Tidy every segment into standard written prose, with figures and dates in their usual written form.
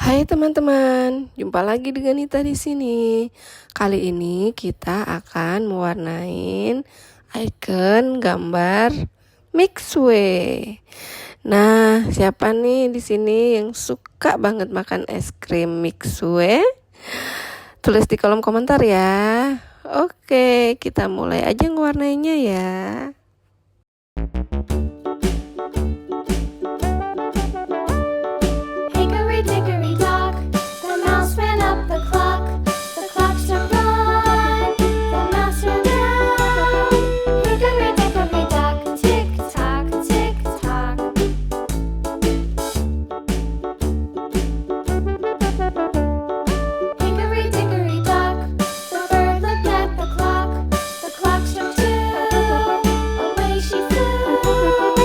Hai teman-teman, jumpa lagi dengan Nita di sini. Kali ini kita akan mewarnain icon gambar Mixue. Nah, siapa nih di sini yang suka banget makan es krim Mixue? Tulis di kolom komentar ya. Oke, kita mulai aja ngewarnainnya ya. Hickory dickory dock, the mouse ran up the clock. The clock struck one, the mouse ran down. Hickory dickory dock, tick tock, tick tock. Hickory dickory dock, the bird looked at the clock. The clock struck two, away she flew.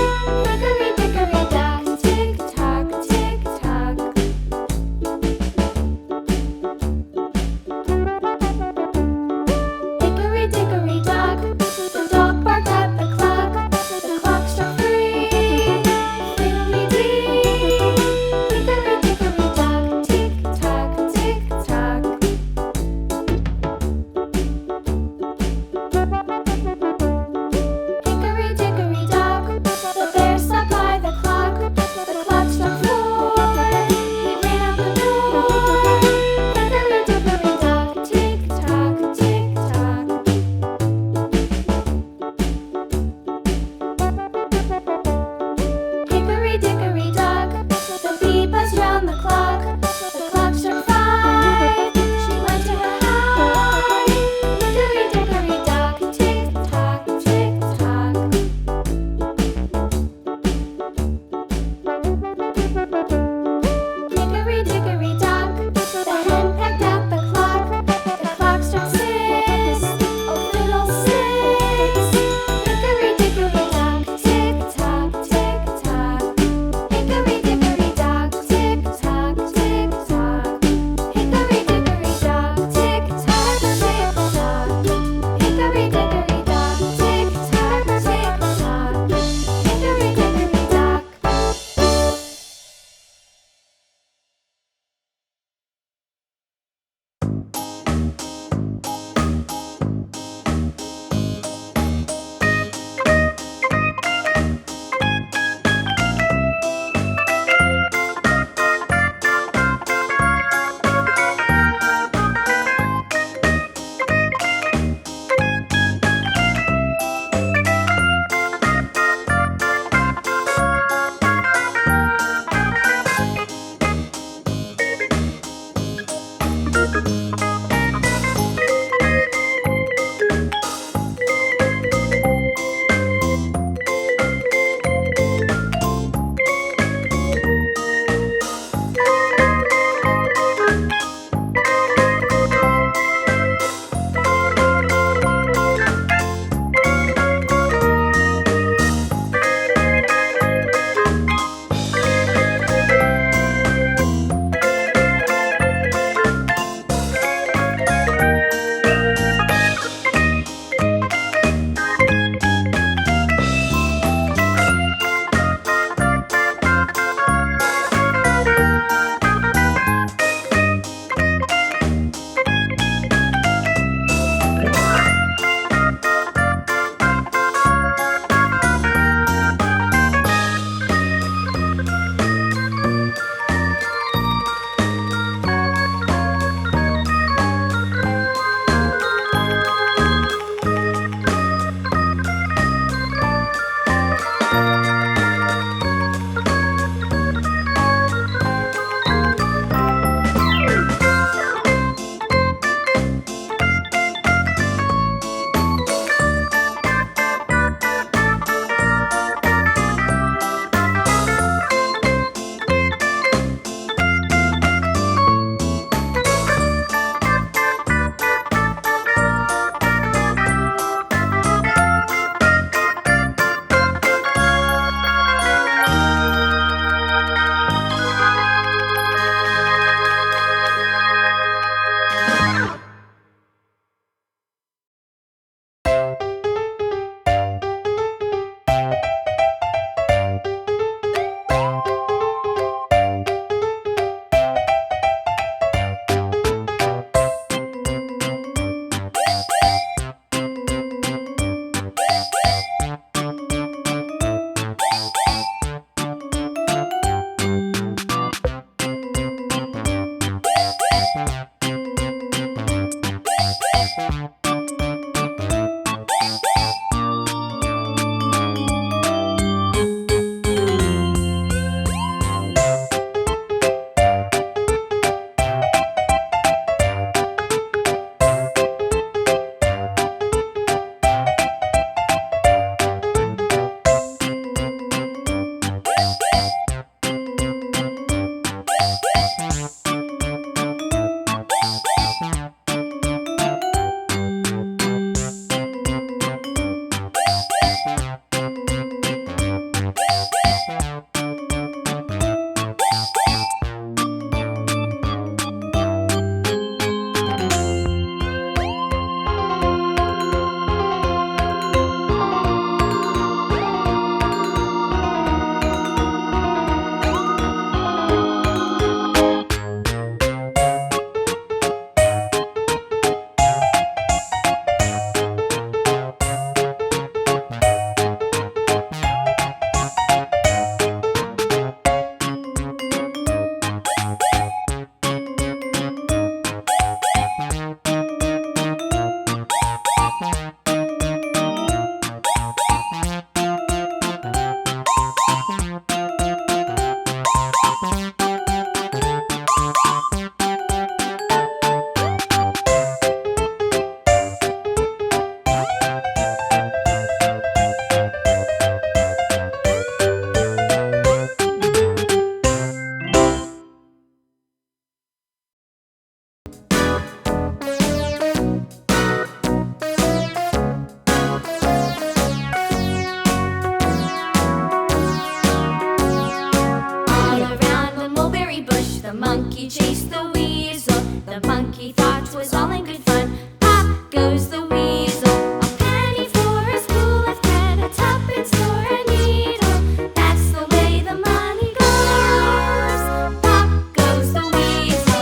bush, the monkey chased the weasel. The monkey thought 'twas all in good fun. Pop goes the weasel. A penny for a spool of thread, a tuppence for a needle. That's the way the money goes. Pop goes the weasel.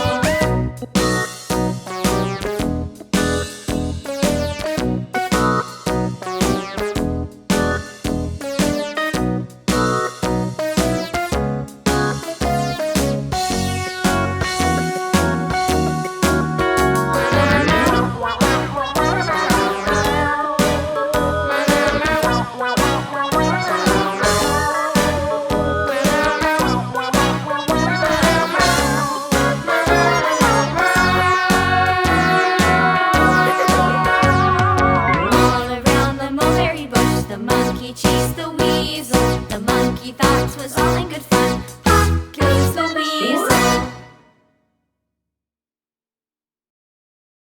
All around the mulberry bush, the monkey chased the weasel. The monkey thought 'twas all in good fun.